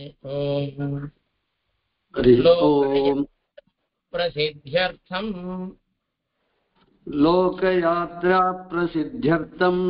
ओम हरिः ओम्। प्रसिद्ध्यर्थं लोकयात्रा प्रसिद्ध्यर्थं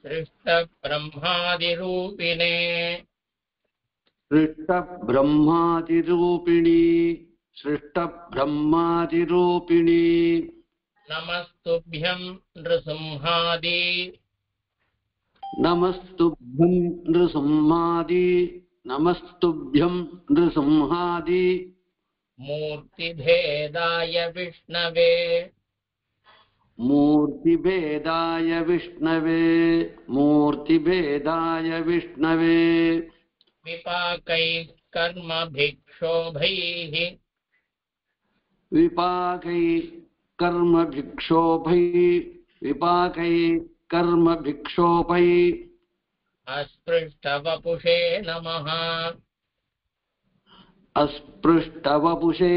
सृष्टब्रह्मादिरूपिणे सृष्टब्रह्मादिरूपिणी नमस्तुभ्यं नृसिंहादि नमस्तुभ्यं नृसिंहादि नमस्तुभ्यं नृसिंहादि मूर्तिभेदाय विष्णवे मूर्तिभेदाय विष्णवे विपाकैः कर्मभिक्षोभैः विपाकै कर्मभिक्षोभै अस्पृष्टवपुषे नमः अस्पृष्टवपुषे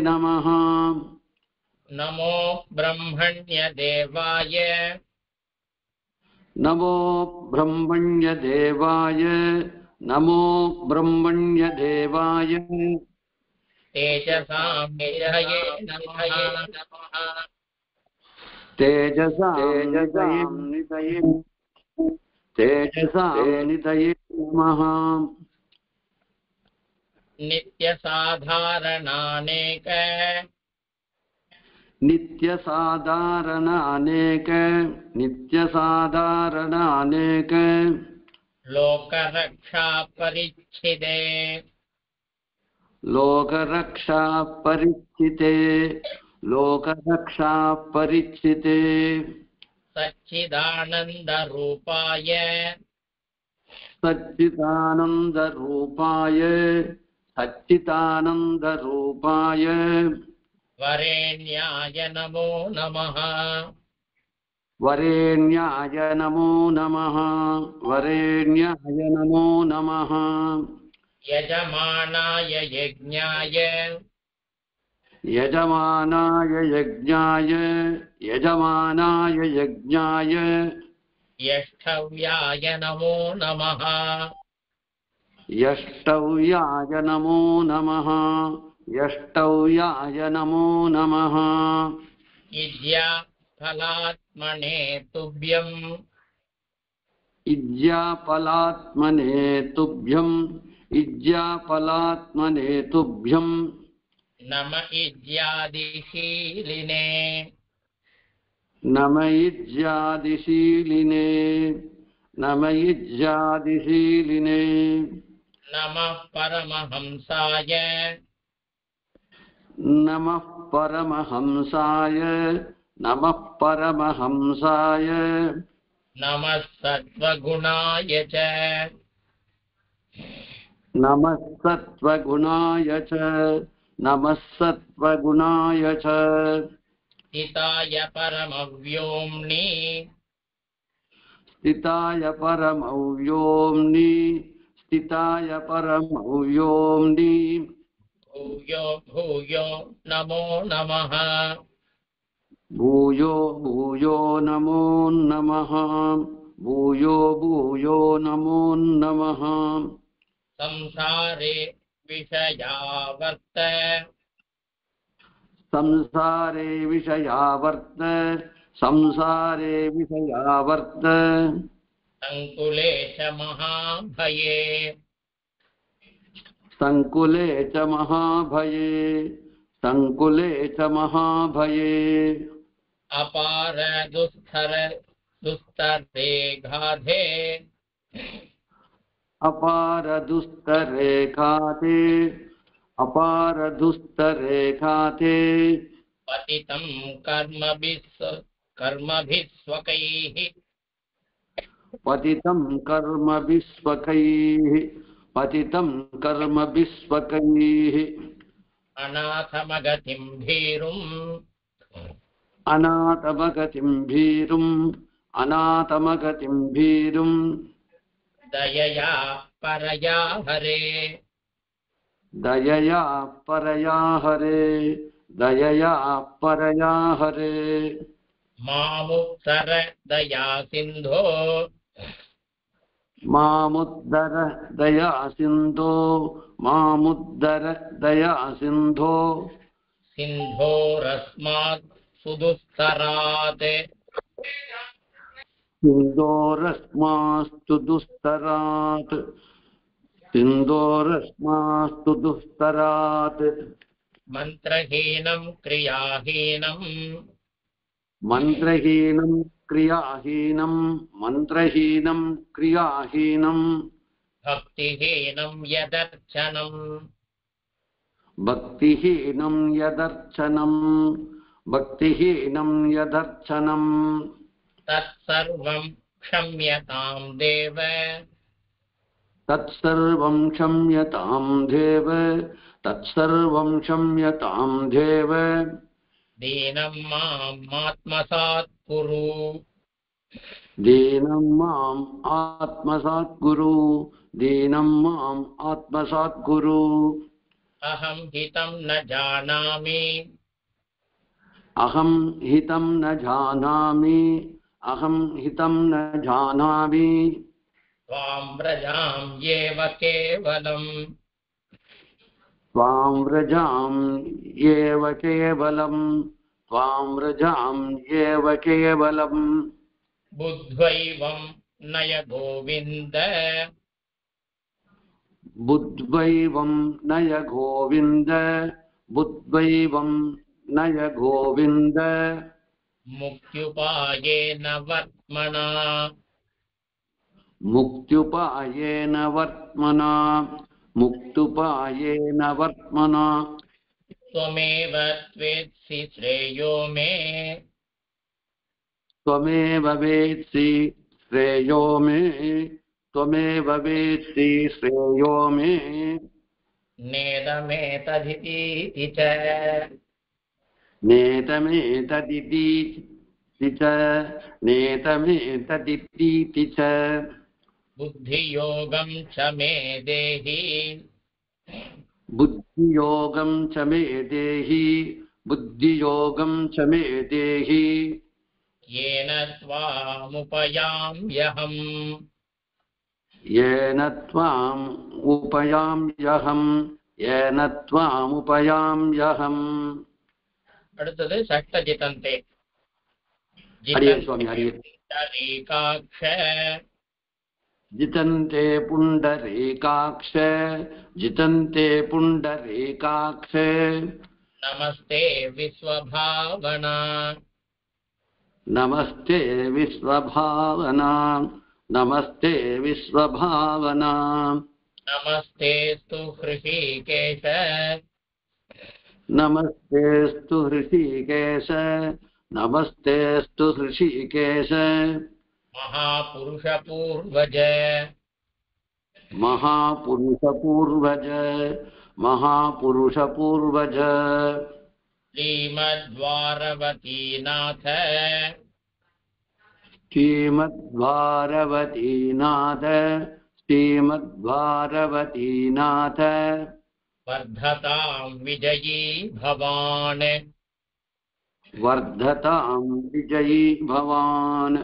नमः नमो ब्रह्मण्यदेवाय नमो ब्रह्मण्यदेवाय तेजसां निधये नमः तेजसां निधये नमः नित्यसाधारणानेक नित्यसाधारणानेक लोकरक्षा परिच्छिदे लोकरक्षापरिच्छिते सच्चिदानन्दरूपाय सच्चिदानन्दरूपाय वरेण्याय नमो नमः वरेण्याय नमो नमः यजमानाय यज्ञाय यष्ठव्याय नमो नमः यष्टव्याय नमो नमः इज्याफलात्मने तुभ्यम् इज्याफलात्मने तुभ्यम् नम इज्यादिशीलिने नम इज्यादिशीलिने नमः परमहंसाय नमः परमहंसाय नमः सत्त्वगुणाय च नमः सत्त्वगुणाय च हिताय परमव्योम्नि स्थिताय परमव्योम्नि भूयो भूयो नमो नमः भूयो नमो नमः संसारे विषयावर्त संसारे विषयावर्त संकुले च महाभये अपार दुस्तरे गाधे अपार दुस्तरेखाते पतितं कर्मभिः स्वकैः पतितं कर्मभिस्वकैः अनाथमगतिं भीरुम् दयया परया हरे दयया परया हरे मामुत्तर दया सिन्धो मामुद्धर दया सिन्धो मामुद्धर दया सिन्धो सिन्धोरस्मात् सुदुस्तरात् सिन्धोरस्मास्तु दुस्तरात् सिन्धोरस्मास्तु दुस्तरात् मन्त्रहीनं क्रियाहीनं मन्त्रहीनं क्रियाहीनं भक्तिहीनं यदर्चनम् भक्तिहीनं यदर्चनम् तत्सर्वं क्षम्यतां देव तत्सर्वं क्षम्यतां देव दीनं मामात्मसात् कुरु दीनं माम् आत्मसात् कुरु अहं हितं न जानामि अहं हितं न जानामि त्वां व्रजां येव केवलम् त्वां व्रजाम् एव केवलम् बुद्ध्वैवं नय गोविन्द बुद्ध्वैवं नय गोविन्द मुक्त्युपायेन वर्त्मना मुक्त्युपायेन वर्त्मना त्वमेव त्वेत्सि श्रेयो मे त्वमेव वेत्सि श्रेयो मे नेदमेतदितीति च नेतमेतदितीति च बुद्धियोगं च मे देहि बुद्धियोगं च मे देहि येन त्वामुपयाम्यहम् येन त्वामुपयाम्यहम् அடுத்தது சட்ட ஜிதந்தே हरिये स्वामी हरिये पुण्डरीकाक्ष जितन्ते पुण्डरीकाक्ष नमस्ते विश्वभावना नमस्ते विश्वभावना नमस्तेस्तु हृषीकेश नमस्तेस्तु हृषीकेश महापुरुषपूर्वज श्रीमद्वारवतीनाथ श्रीमद्वारवतीनाथ वर्धतां विजयी भवान्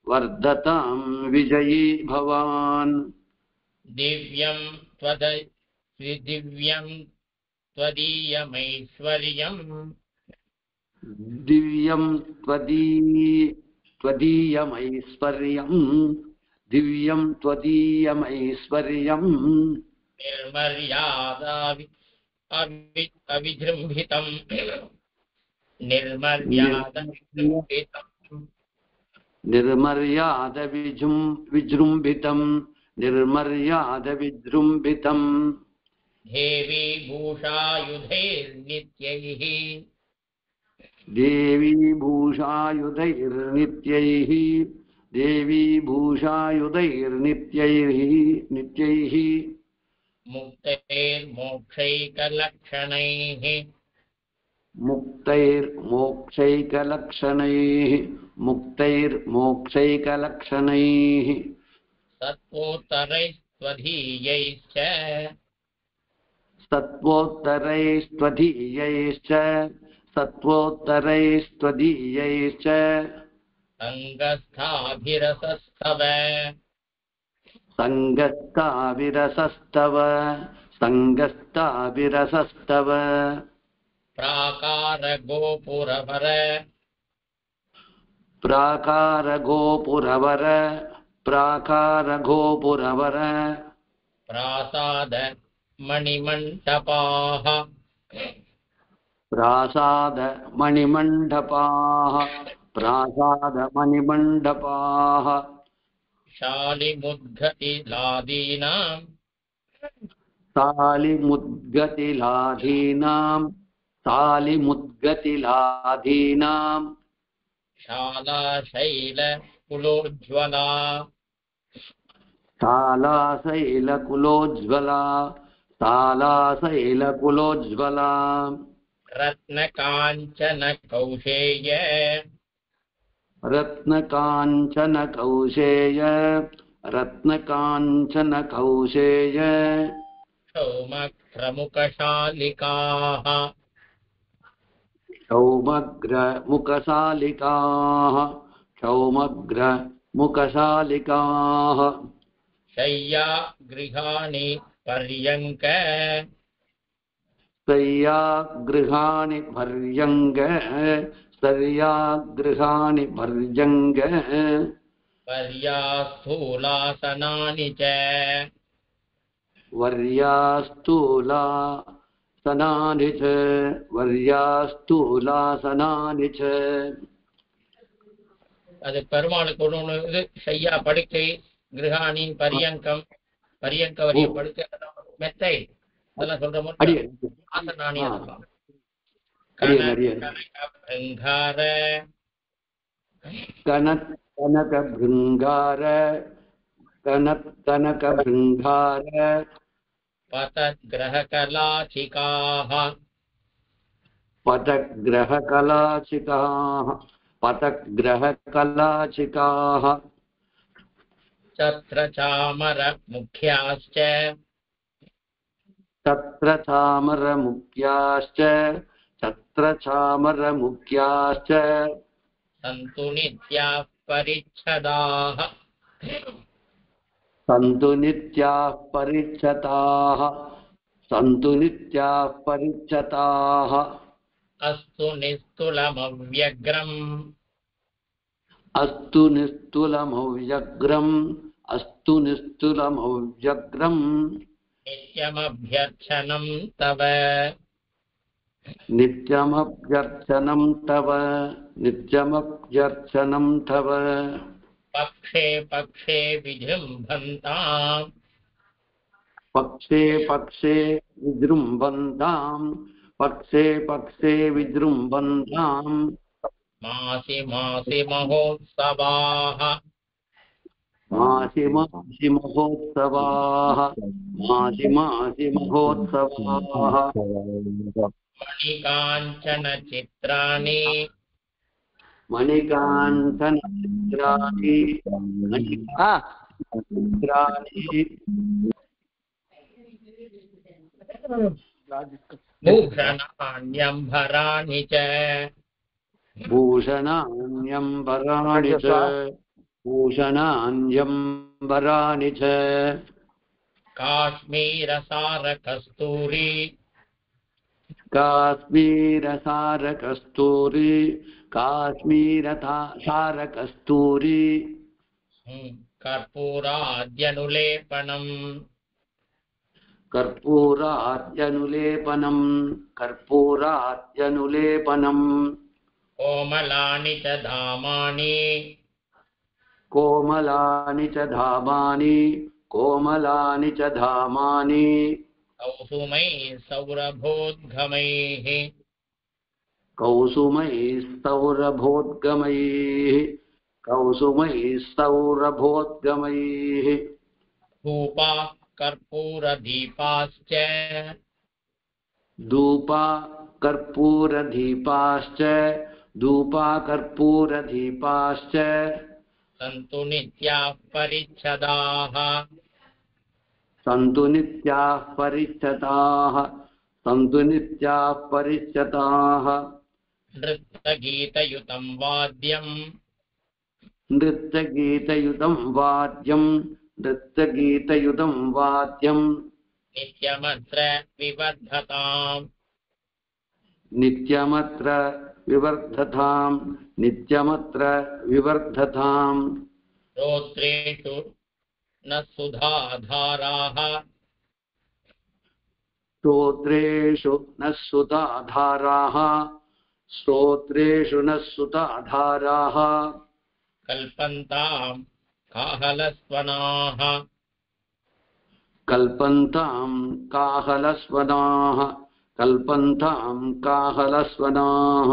वर्धतां विजयी भवान् दिव्यं त्वदीयमैश्वर्यम् दिव्यं त्वदीयमैश्वर्यम् अविजृम्भितम् निर्मर्यादविजृम्भितम् देवी भूषायुधैर्नित्यैः देवी भूषायुधैर्नित्यैः मुक्तैर्मोक्षैकलक्षणैः मुक्तैर्मोक्षैकलक्षणैः सत्त्वोत्तरैस्त्वधीयैश्च सत्त्वोत्तरैस्त्वदीयैश्च सङ्गस्थाभिरसस्तव सङ्गस्ताविरसस्तव सङ्गस्ताविरसस्तव प्राकारगोपुरवर प्राकारगोपुरवर प्राकारगोपुरवर प्रासाद मणिमण्डपाः प्रासादमणिमण्डपाः प्रासादमणिमण्डपाः शालिमुद्गतिलादीनां तालिमुद्गतिलाधीनां तालिमुद्गतिलाधीनां शालाशैलकुलोज्ज्वला तालाशैलकुलोज्ज्वला तालाशैलकुलोज्ज्वला रत्नकाञ्चनकौशेय रत्नकाञ्चनकौशेय रत्नकाञ्चनकौशेय सौमक्रमुकशालिकाः क्षौमग्रमुखशालिकाः क्षौमग्रमुखशालिकाः शय्यागृहाणि पर्यङ्क शय्यागृहाणि पर्यङ्ग शय्यागृहाणि पर्यङ्ग पर्यास्थूलासनानि च वर्यास्तूलासनानि च वर्यास्तूलासनानि च அது பெருமாளுக்கு ஒன்று இது ஷையா படுக்கை கிரகாணி பரியங்கம் பரியங்க வரிய படுக்கை மெத்தை இதெல்லாம் சொல்ற மாதிரி அடியேன் ஆசனானி அதெல்லாம் அடியேன் அடியேன் கனகபிருங்கார कनकभृङ्गार कनकभृङ्गार पतग्रहकलाचिकाः पतग्रहकलाचिकाः पतग्रहकलाचिकाः छत्रचामरमुख्याश्च छत्रचामरमुख्याश्च छत्रचामरमुख्याश्च सन्तु नित्याः परिच्छदाः सन्तु नित्याः परिच्छताः सन्तु नित्याः परिच्छताः अस्तु निस्तुलमव्यग्रम् अस्तु निस्तुलमव्यग्रम् अस्तु निस्तुलमव्यग्रम् नित्यमभ्यर्चनं तव नित्यमभ्यर्चनं तव नित्यमभ्यर्चनं तव पक्षे पक्षे विजृम्भन्ताम् पक्षे पक्षे विजृम्भन्ताम् पक्षे पक्षे विजृम्भन्ताम् मासि मासि महोत्सवाः मासि मासि महोत्सवाः मासि मासि महोत्सवाः मणिकाञ्चनचित्राणि मणिकाञ्चनचित्राणि चित्राणि भूषणान्यम्भराणि च भूषणान्यम्बराणि च भूषणान्यम्बराणि च काश्मीरसारकस्तूरी काश्मीरसारकस्तूरी काश्मीरसारकस्तूरी कर्पूराद्यनुलेपनम् कर्पूराद्यनुलेपनम् कर्पूराद्यनुलेपनम् कोमलानि च धामानि कोमलानि च धामानि कोमलानि च धामानि कौसुमैः सौरभोद्गमैः कौसुमैः सौरभोद्गमैः कौसुमैः सौरभोद्गमैः धूपाः कर्पूरदीपाश्च धूपा कर्पूरदीपाश्च धूपा कर्पूरदीपाश्च सन्तु नित्याः परिच्छदाः सन्तु नित्याः परिच्छताः सन्तु नित्याः परिच्छताः नृत्यगीतयुतं वाद्यं नृत्यगीतयुतं वाद्यं नृत्यगीतयुतं वाद्यं नित्यमत्र विवर्धताम् नित्यमत्र विवर्धताम् नित्यमत्र विवर्धताम् श्रोत्रेषु न सुधाधाराः स्तोत्रेषु नः सुधाधाराः स्तोत्रेषु नः सुधाधाराः कल्पन्तां काहलस्वनाः कल्पन्तां काहलस्वनाः कल्पन्तां काहलस्वनाः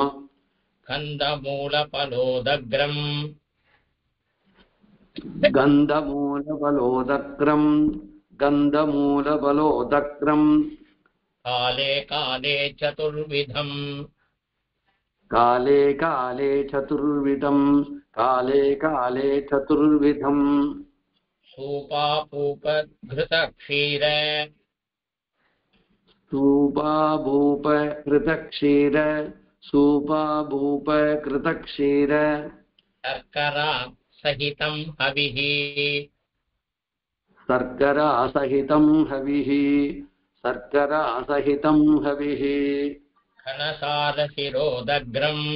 कन्दमूलफलोदग्रम् गन्धमूलफलोदग्रम् गन्धमूलफलोदग्रम् काले काले चतुर्विधम् काले काले चतुर्विधम् काले काले चतुर्विधम् सूपापूपघृतक्षीर सूपाभूप कृतक्षीर सूपाभूप कृतक्षीर शर्करा सहितं हविः शर्करा सहितं हविः शर्करा सहितं हविः घनसारशिरोदग्रम्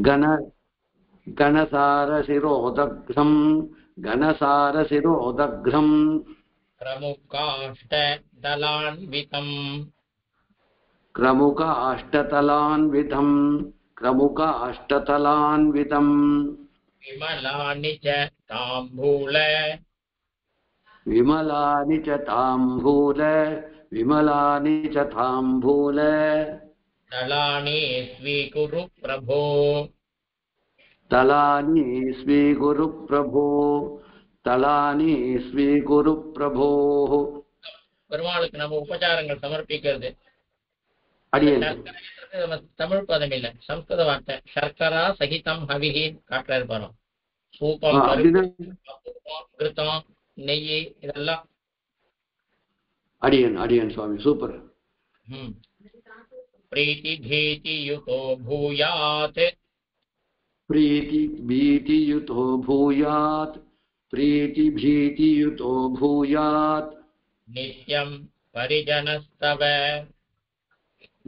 घन घनसारशिरोदग्धम् घनसारशिरोदग्धम् प्रमुखाष्टदलान्वितम् क्रमुकाष्टतलान्वितम् क्रमुकाष्टतलान्वितम् विमलानि च ताम्बूल विमलानि च ताम्बूल विमलानि च ताम्बूल दलानि स्वीकुरु प्रभो तलानि स्वीकुरु प्रभो तलानि स्वीकुरु प्रभोः பெருமாளுக்கு நம்ம உபச்சாரங்கள் சமர்ப்பிக்கிறது. अडियन् சர்க்கரைன்றது நம்ம தமிழ் பதம் இல்ல, சம்ஸ்கிருத வார்த்தை. சர்க்கரா சகிதம் ஹவிஹி காட்டுறாரு பாருங்க. சூப்பம், பருப்பு, கிருத்தம், நெய் இதெல்லாம். अडियन् अडियन् स्वामी सूपर् प्रीति भीति युतो भूयात् प्रीति भीतियुतो भूयात् प्रीति भीतियुतो भूयात् नित्यं परिजनस्तव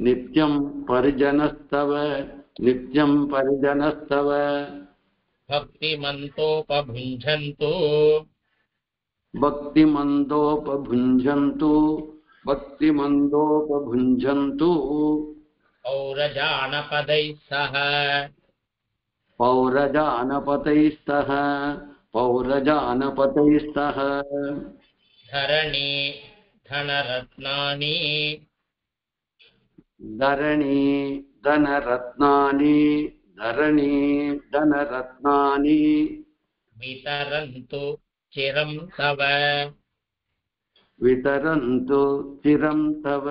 नित्यं परिजनस्तव नित्यं परिजनस्तव भक्तिमन्तोपभुञ्जन्तु भक्तिमन्दोपभुञ्जन्तु भक्तिमन्दोपभुञ्जन्तु पौरजानपदैः सह पौरजानपतैस्तः पौरजानपतैस्तः धरणी धनरत्नानि धरणी धनरत्नानि धरणी धनरत्नानि वितरन्तु चिरं तव वितरन्तु चिरं तव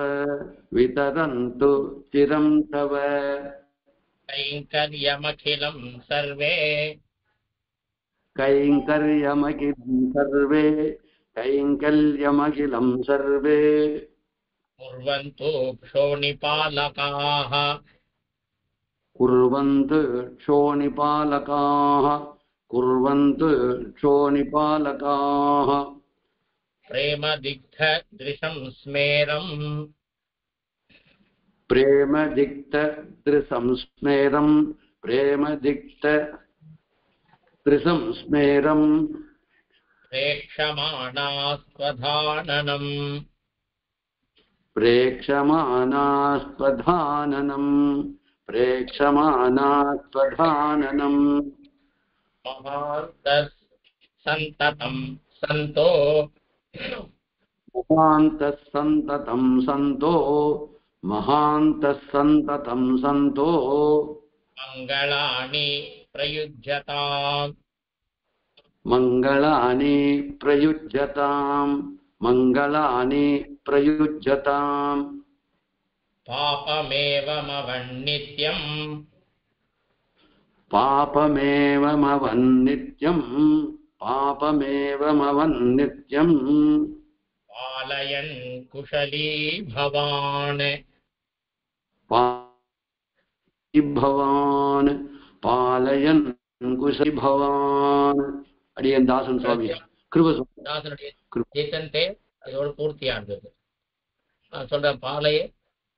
वितरन्तु चिरं तव कैङ्कर्यमखिलं सर्वे कैङ्कर्यमखिलं सर्वे कैङ्कर्यमखिलं सर्वे कुर्वन्तु क्षोणिपालकाः कुर्वन्तु क्षोणिपालकाः कुर्वन्तु क्षोणिपालकाः प्रेमदिग्धदृशं स्मेरम् प्रेमदिक्तत्रिसंस्मेरं प्रेमदिक्तत्रिसंस्मेरं प्रेक्षमाणास्त्वधाननम् प्रेक्षमाणास्त्वधाननम् प्रेक्षमाणास्त्वधाननम् महान्तः सन्ततं सन्तो महान्तः सन्ततं सन्तो महान्तः सन्ततं सन्तो मङ्गलानि प्रयुज्यताम् मङ्गलानि प्रयुज्यताम् मङ्गलानि प्रयुज्यताम् पापमेवमवन्नित्यम् पापमेवमवन्नित्यम् पापमेवमवन्नित्यम् पालयन् कुशली भवान् பவான் பாலயன் குசலி பவான். அடியன் தாசன் சுவாமி கிருப தாசனுடைய ஜெய்சன்டே இதோட பூர்த்தியானது. நான் சொல்றேன், பாலையே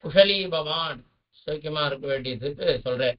குஷலி பவான், சௌக்கியமா இருக்க வேண்டியதுக்கு சொல்றேன்.